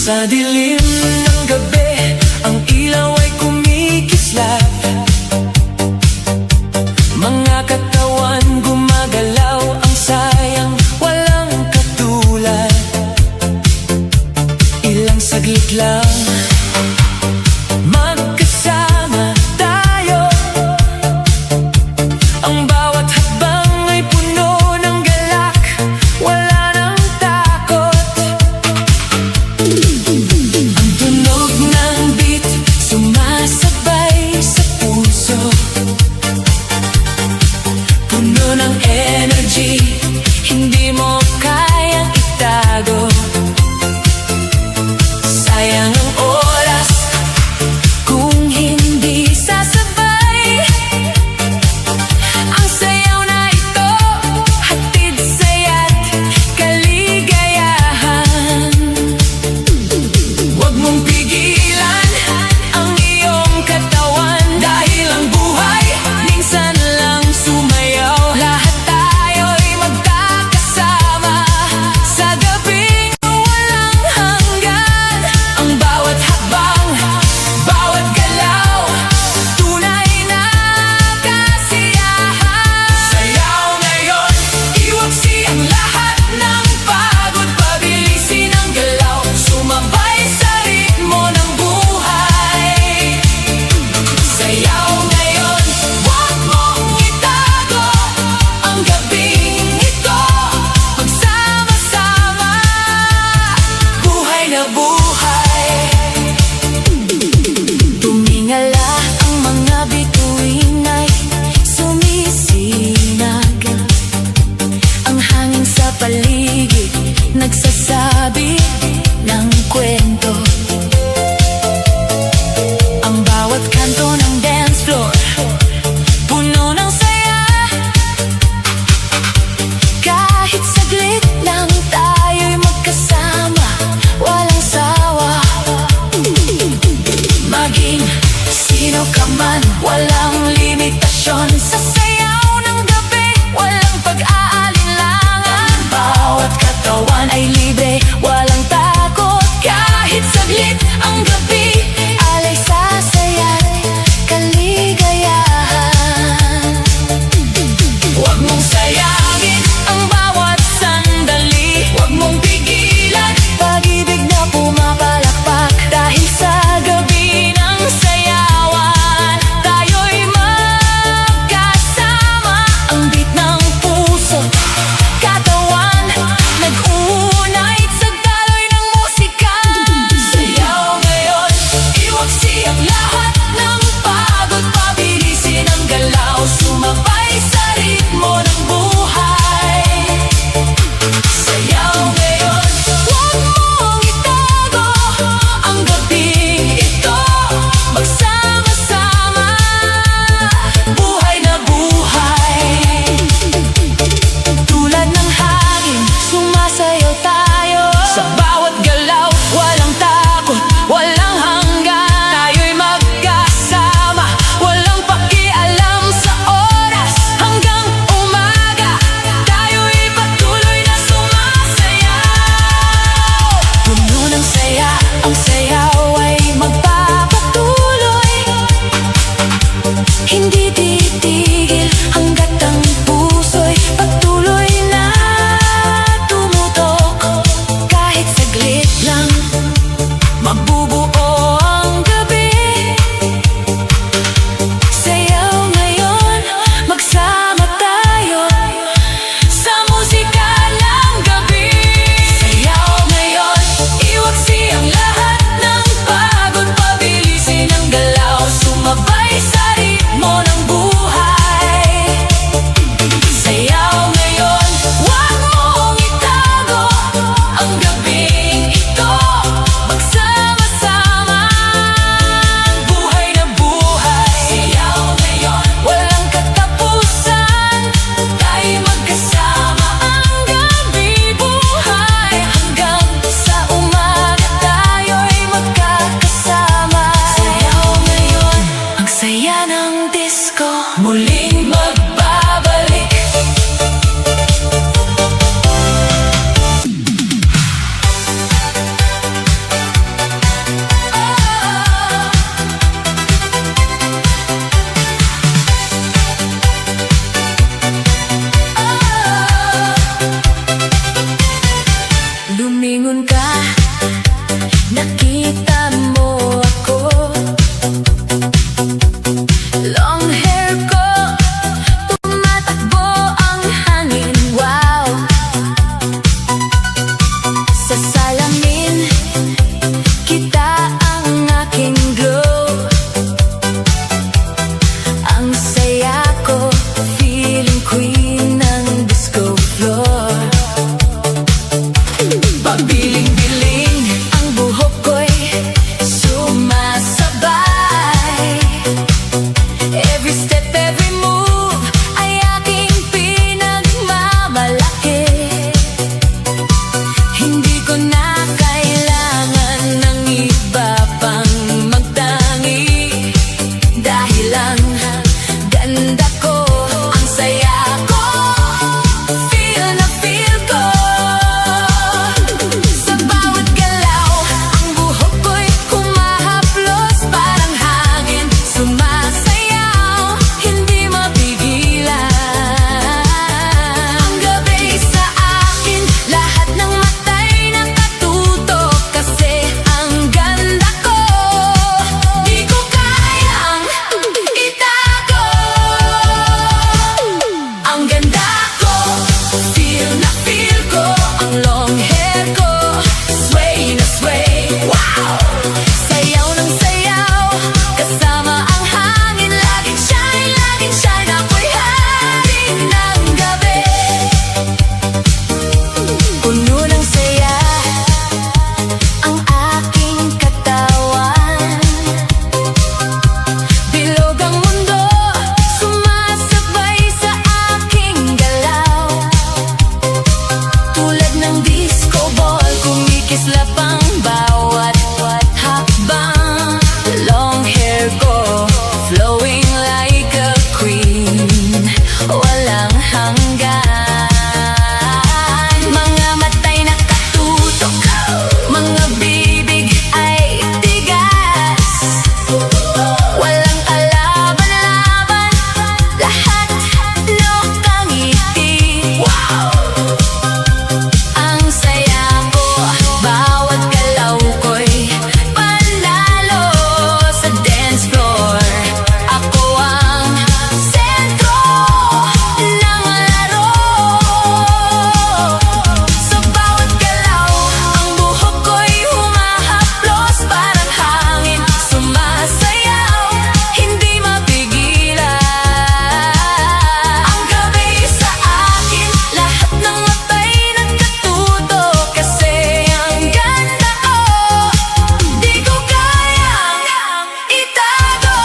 Sa dilim ng gabi, ang ilaw ay kumikislap. Mga katawan gumagalaw, ang sayang walang katulad. Ilang saglit lang magkasama tayo. Ang bawat hakbang ay puno ng galak, wala nang takot. nakita mo ako. Long hair ko, tumatakbo ang hangin, wow. Sa salamin, kita ang aking glow. Ang saya ko, feeling queen ng disco floor. Pabiling-biling ang buhok ko'y sumasabay. Every step, every move ay aking pinagmamalaki. Hindi ko na kailangan ng iba pang magtangi. Dahil ang ganda ko, ang saya ko, feel na feel ko. Sa bawat galaw, ang buhok ko'y humahaplos parang hangin. Sumasayaw, hindi mapigilan. Ang gabi sa akin, lahat ng matay nakatutok. Kasi ang ganda ko, di ko kayang itago. Ang ganda ko, feel na feel ko. Ang long hair ko, sway na sway, wow. Sayaw ng sayaw, kasama ang hangin. Laging shine, ako'y hari ng gabi. Puno ng saya ang aking katawan. Bilog ang mundo, sumasabay sa aking galaw. Tulad ng disco ball, kumikislap ang bawat hakbang. Long hair ko, flowing like a queen, walang hanggan. Mga matay nakatutok, mga bibig ay tigas. Walang kalaban-laban, lahat lokang ngiti. Wow! Ang saya ko, bawat galaw ko'y panalo sa dance floor. Ako ang sentro ng laro. Sa bawat galaw, ang buhok ko'y humahaplos parang hangin. Sumasayaw, hindi mapigilan. Ang gabi sa akin, lahat ng matay nakatutok. Kasi ang ganda ko, di ko kayang itago.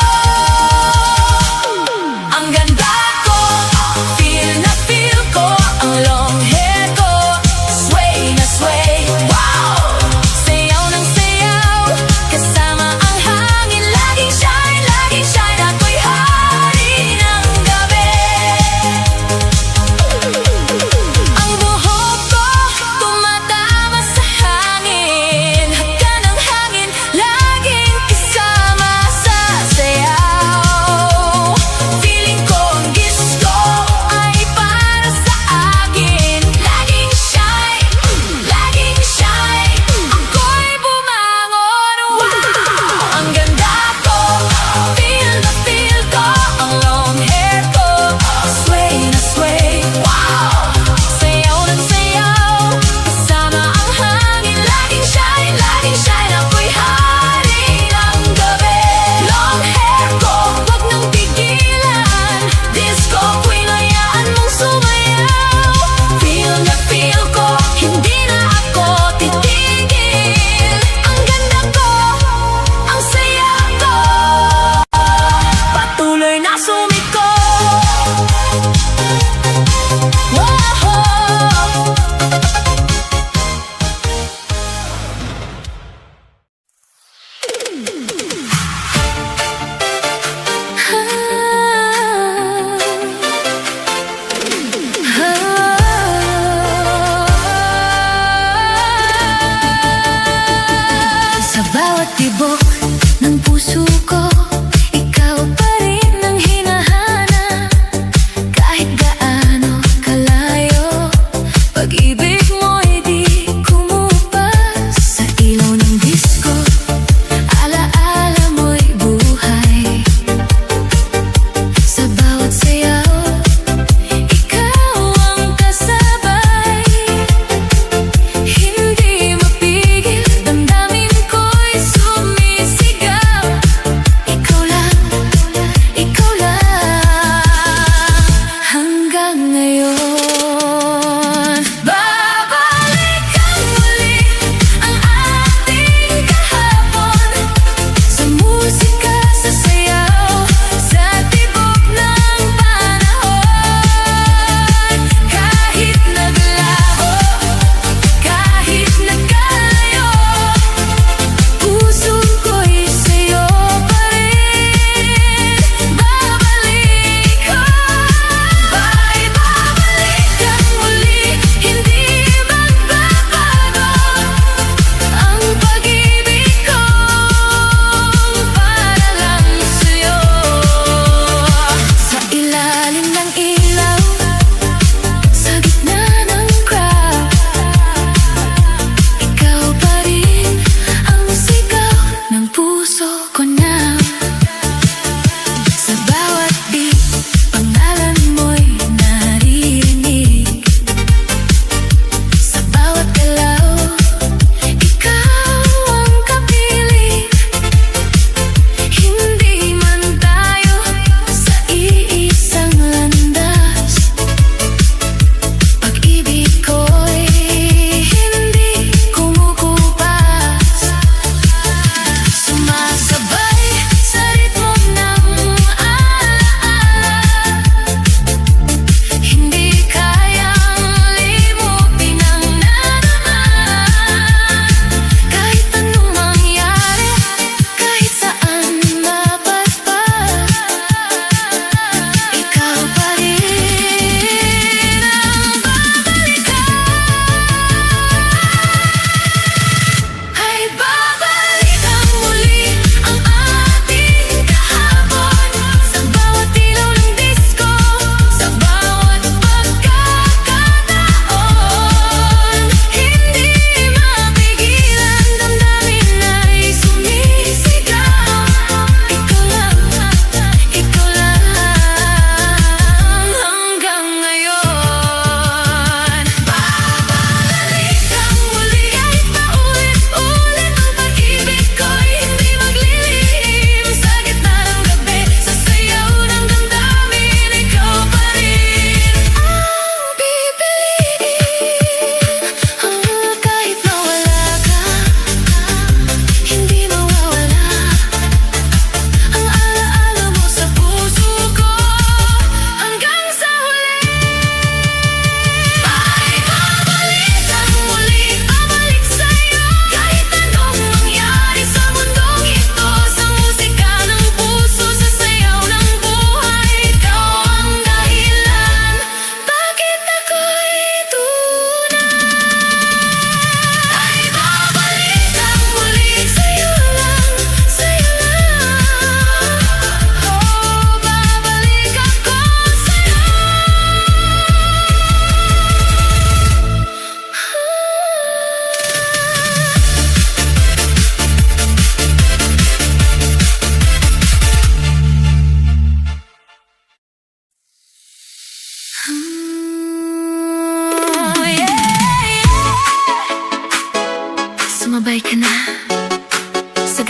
Ang ganda ko, feel na feel ko. Ang long hair ko, sway na sway, wow. Sayaw ng sayaw, kasama ang hangin. Laging shine, ako'y hari ng gabi. Ang buhok ko, tumatama sa hangin. Hagka ng hangin, laging kasama sa sayaw. Feeling ko ang kiss ko ay para sa akin. Laging shine, ako'y bumangon, wow. Ang ganda ko, feel na feel ko. Ang long hair ko, sway na sway, wow. Sayaw ng sayaw, kasama ang hangin. Laging shine, ako'y hari ng gabi. Long hair ko, wag nang pigilan. Disco queen, hayaan mong sumayaw. Feel na feel ko, hindi na ako titigil. Ang ganda ko, ang saya ko, patuloy na sumiko. Sa bawat tibok ng puso ko, ikaw pa rin ang hinahanap. Kahit gaano kalayo, pag-ibig mo'y di kumupas. Sa ilaw ng disco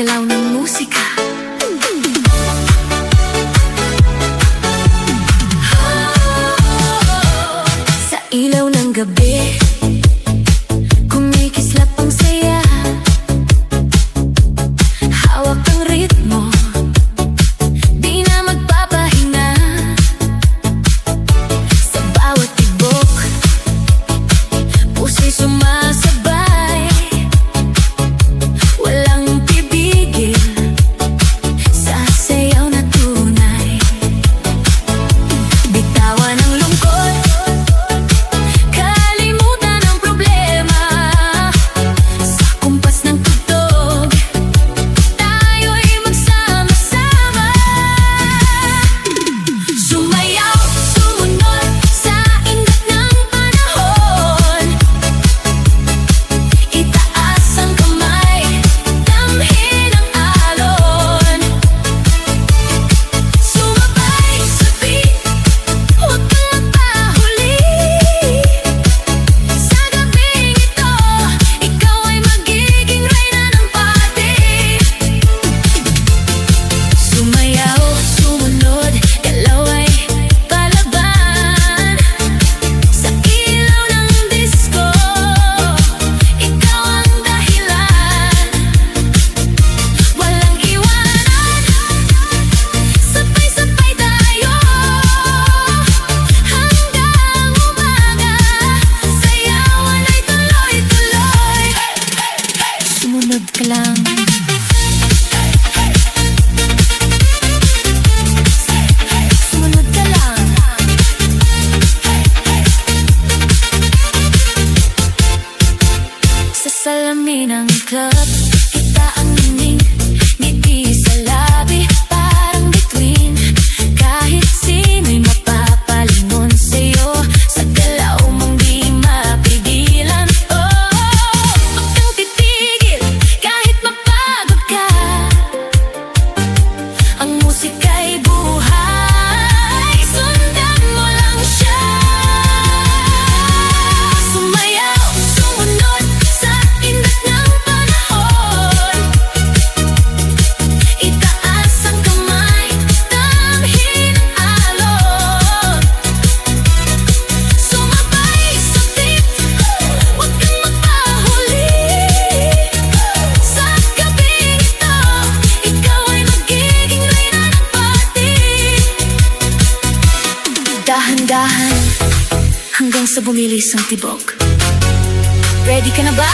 galaw ng musika. Sa ilaw ng gabi, kumikislap ang saya. Hawak ang ritmo, di na magpapahinga. Sa bawat tibok, puso'y sumasabay. Walang pipigil sa sayaw na tunay. Bitawan ang lungkot, kalimutan ang problema. Sa kumpas ng tugtog, tayo'y magsama-sama. Sumayaw, sumunod sa ingat ng panahon. Itaas ang kamay, damhin ang alon. Sumabay sa beat, huwag kang magpahuli. Sa gabing ito, ikaw ay magiging reyna ng party. Sumayaw, sumunod, galaw ay palaban. Sa ilaw ng disco, ikaw ang dahilan. Walang iwanan, sabay-sabay tayo hanggang umaga. Sayawan ay tuloy-tuloy. Sumunod ka lang. Sumunod ka lang. Sa salamin ng club, kita ang nining, ngiti sa labi, parang bituin. Kahit sino'y mapapalingon sa'yo, sa galaw mong di mapigilan. Oh, huwag kang titigil, kahit mapagod ka. Ang musika'y buhay, sundan mo lang siya. Sumayaw, sumunod sa ingat ng panahon. Itaas ang kamay, damhin ang alon. Sumabay sa beat, huwag kang magpahuli. Sa gabing ito, ikaw ay magiging reyna ng party. Dahan-dahan hanggang sa bumilis ang tibok. Ready ka na ba?